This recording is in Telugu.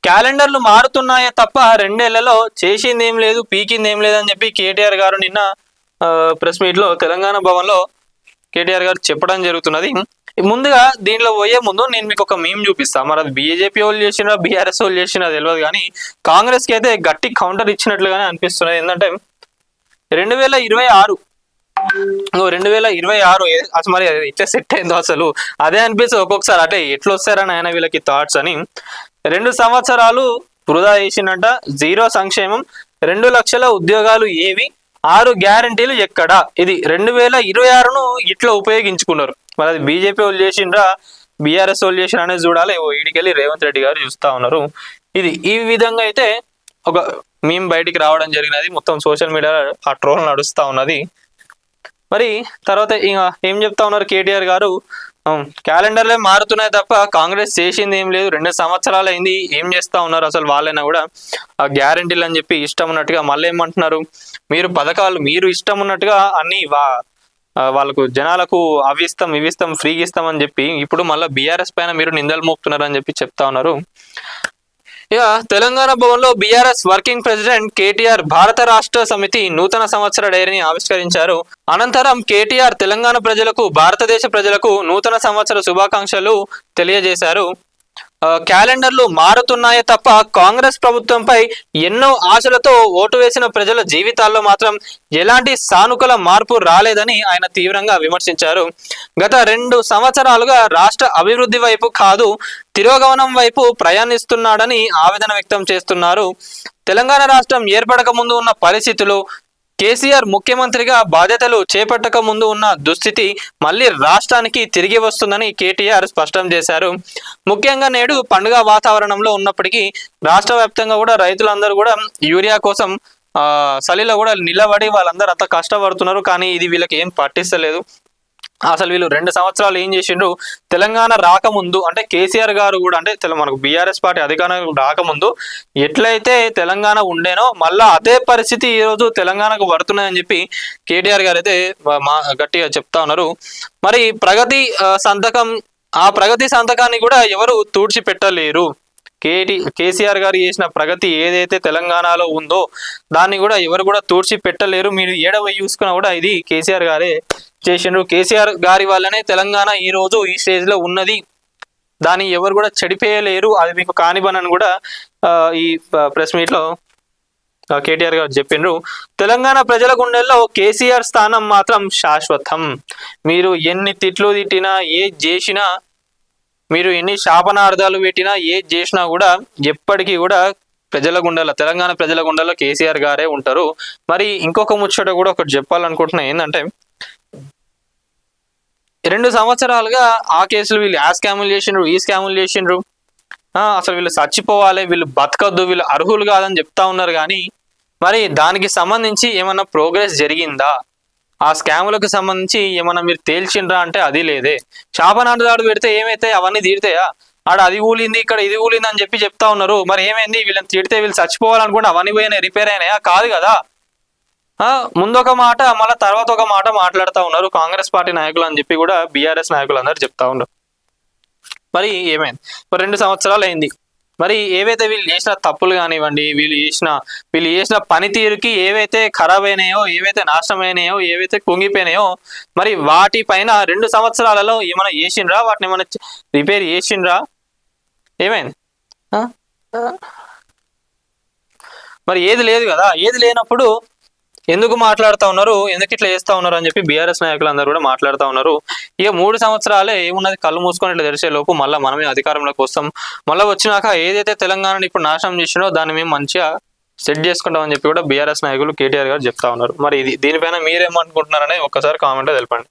క్యాలెండర్లు మారుతున్నాయే తప్ప 2 ఏళ్లలో చేసింది ఏం లేదు, పీకింది ఏం లేదు అని చెప్పి కేటీఆర్ గారు నిన్న ప్రెస్ మీట్ లో తెలంగాణ భవన్ లో కేటీఆర్ గారు చెప్పడం జరుగుతున్నది. ముందుగా దీనిలో పోయే ముందు నేను మీకు ఒక మీమ్ చూపిస్తా. మరి అది బీజేపీ వాళ్ళు చేసినా బీఆర్ఎస్ వాళ్ళు చేసినా తెలియదు, కానీ కాంగ్రెస్ కి అయితే గట్టి కౌంటర్ ఇచ్చినట్లుగానే అనిపిస్తున్నది. ఏంటంటే 2026 అసలు మరి ఎట్లా సెట్ అయిందో అసలు అదే అనిపిస్తుంది ఒక్కొక్కసారి. అంటే ఎట్లా వస్తారని ఆయన వీళ్ళకి థాట్స్ అని. 2 సంవత్సరాలు వృధా చేసినట్ట, 0 సంక్షేమం, 2 లక్షల ఉద్యోగాలు ఏవి, 6 గ్యారంటీలు ఎక్కడా. ఇది 2026ను ఇట్లా ఉపయోగించుకున్నారు. మరి అది బీజేపీ వాళ్ళు చేసిండ్రా బీఆర్ఎస్ వాళ్ళు చేసిన అనేది చూడాలి. ఈడికెళ్ళి రేవంత్ రెడ్డి గారు చూస్తా ఉన్నారు. ఇది ఈ విధంగా అయితే ఒక మీమ్ బయటికి రావడం జరిగినది. మొత్తం సోషల్ మీడియాలో ఆ ట్రోల్ నడుస్తా ఉన్నది. మరి తర్వాత ఇంకా ఏం చెప్తా ఉన్నారు కేటీఆర్ గారు, క్యాలెండర్లే మారుతున్నాయి తప్ప కాంగ్రెస్ చేసింది ఏం లేదు, 2 సంవత్సరాలు అయింది, ఏం చేస్తా ఉన్నారు అసలు వాళ్ళైనా కూడా ఆ గ్యారంటీలు అని చెప్పి ఇష్టం ఉన్నట్టుగా మళ్ళీ ఏమంటున్నారు, మీరు పథకాలు మీరు ఇష్టం ఉన్నట్టుగా అన్ని వాళ్ళకు జనాలకు అవిస్తాం ఇవిస్తాం ఫ్రీగా ఇస్తాం అని చెప్పి ఇప్పుడు మళ్ళీ బీఆర్ఎస్ పైన మీరు నిందలు మోపుతున్నారు అని చెప్పి చెప్తా ఉన్నారు. ఇక తెలంగాణ భవన్ లో బీఆర్ఎస్ వర్కింగ్ ప్రెసిడెంట్ కేటీఆర్ భారత రాష్ట్ర సమితి నూతన సంవత్సర డైరీని ఆవిష్కరించారు. అనంతరం కేటీఆర్ తెలంగాణ ప్రజలకు భారతదేశ ప్రజలకు నూతన సంవత్సర శుభాకాంక్షలు తెలియజేశారు. క్యాలెండర్లు మారుతున్నాయే తప్ప కాంగ్రెస్ ప్రభుత్వంపై ఎన్నో ఆశలతో ఓటు వేసిన ప్రజల జీవితాల్లో మాత్రం ఎలాంటి సానుకూల మార్పు రాలేదని ఆయన తీవ్రంగా విమర్శించారు. గత 2 సంవత్సరాలుగా రాష్ట్ర అభివృద్ధి వైపు కాదు తిరోగమనం వైపు ప్రయాణిస్తున్నాడని ఆవేదన వ్యక్తం చేస్తున్నారు. తెలంగాణ రాష్ట్రం ఏర్పడక ముందు ఉన్న పరిస్థితులు, కేసీఆర్ ముఖ్యమంత్రిగా బాధ్యతలు చేపట్టక ముందు ఉన్న దుస్థితి మళ్ళీ రాష్ట్రానికి తిరిగి వస్తుందని కేటీఆర్ స్పష్టం చేశారు. ముఖ్యంగా నేడు పండుగ వాతావరణంలో ఉన్నప్పటికీ రాష్ట్ర వ్యాప్తంగా కూడా రైతులందరూ కూడా యూరియా కోసం చలిలో కూడా నిలబడి వాళ్ళందరూ అంత కష్టపడుతున్నారు. కానీ ఇది వీళ్ళకి ఏం పట్టిస్తలేదు. అసలు వీళ్ళు 2 సంవత్సరాలు ఏం చేసిండ్రు, తెలంగాణ రాకముందు అంటే కేసీఆర్ గారు కూడా అంటే మనకు బీఆర్ఎస్ పార్టీ అధికారం రాకముందు ఎట్లయితే తెలంగాణ ఉండేనో మళ్ళా అదే పరిస్థితి ఈ రోజు తెలంగాణకు పడుతున్నాయని చెప్పి కేటీఆర్ గారు అయితే గట్టిగా చెప్తా ఉన్నారు. మరి ప్రగతి సంతకాన్ని కూడా ఎవరు తుడిచిపెట్టలేరు. కేసీఆర్ గారు చేసిన ప్రగతి ఏదైతే తెలంగాణలో ఉందో దాన్ని కూడా ఎవరు కూడా తూర్చి పెట్టలేరు. మీరు ఏడవ చూసుకున్నా కూడా ఇది కేసీఆర్ గారే చేసిండ్రు. కేసీఆర్ గారి వల్లనే తెలంగాణ ఈ రోజు ఈ స్టేజ్ లో ఉన్నది, దాన్ని ఎవరు కూడా చెడిపేయలేరు, అది మీకు కానిబనని కూడా ఈ ప్రెస్ మీట్ లో కేటీఆర్ గారు చెప్పిండ్రు. తెలంగాణ ప్రజల గుండెల్లో కేసీఆర్ స్థానం మాత్రం శాశ్వతం. మీరు ఎన్ని తిట్లు తిట్టినా ఏది చేసినా, మీరు ఎన్ని శాపనార్థాలు పెట్టినా ఏది చేసినా కూడా ఎప్పటికీ కూడా ప్రజల గుండెల తెలంగాణ ప్రజల గుండెల్లో కేసీఆర్ గారే ఉంటారు. మరి ఇంకొక ముచ్చట కూడా ఒకటి చెప్పాలనుకుంటున్నా, ఏంటంటే 2 సంవత్సరాలుగా ఆ కేసులు వీళ్ళు ఆ స్కాములు చేసిండ్రు ఈ స్కాములు చేసిండ్రు, అసలు వీళ్ళు చచ్చిపోవాలి, వీళ్ళు బతకద్దు, వీళ్ళు అర్హులు కాదని చెప్తా ఉన్నారు. కానీ మరి దానికి సంబంధించి ఏమన్నా ప్రోగ్రెస్ జరిగిందా? ఆ స్కాములకు సంబంధించి ఏమన్నా మీరు తేల్చిండ్రా అంటే అది లేదే. శాపనార్థాలు పెడితే ఏమైతే అవన్నీ తీరుతాయా? ఆడ అది ఊలింది ఇక్కడ ఇది ఊలింది అని చెప్పి చెప్తా ఉన్నారు. మరి ఏమైంది, వీళ్ళని తిడితే వీళ్ళు చచ్చిపోవాలనుకుంటే అవన్నీ పోయినాయి, రిపేర్ అయినాయా? కాదు కదా. ముందొక మాట మళ్ళీ తర్వాత ఒక మాట మాట్లాడుతూ ఉన్నారు కాంగ్రెస్ పార్టీ నాయకులు అని చెప్పి కూడా బీఆర్ఎస్ నాయకులు అందరూ చెప్తా ఉన్నారు. మరి ఏమైంది, 2 సంవత్సరాలు అయింది. మరి ఏవైతే వీళ్ళు చేసిన తప్పులు కానివ్వండి, వీళ్ళు చేసిన పనితీరుకి ఏవైతే ఖరాబ్ అయినాయో, ఏవైతే నాశనమైనాయో, ఏవైతే కుంగిపోయినాయో, మరి వాటిపైన 2 సంవత్సరాలలో ఏమైనా చేసిండ్రా? వాటిని ఏమైనా రిపేర్ చేసిండ్రా? ఏమైంది? మరి ఏది లేదు కదా. ఏది లేనప్పుడు ఎందుకు మాట్లాడుతూ ఉన్నారు, ఎందుకు ఇట్లా చేస్తా ఉన్నారు అని చెప్పి బీఆర్ఎస్ నాయకులు అందరూ కూడా మాట్లాడుతూ ఉన్నారు. ఇక 3 సంవత్సరాలే ఏమున్నది, కళ్ళు మూసుకొని ఇట్లా తెరిచే లోపు మళ్ళీ మనమే అధికారంలోకి వస్తాం, మళ్ళీ వచ్చినాక ఏదైతే తెలంగాణని ఇప్పుడు నాశనం చేసినో దాన్ని మేము మంచిగా సెట్ చేసుకుంటామని చెప్పి కూడా బీఆర్ఎస్ నాయకులు కేటీఆర్ గారు చెప్తా ఉన్నారు. మరి దీనిపైన మీరేమనుకుంటున్నారనే ఒక్కసారి కామెంట్లో తెలపండి.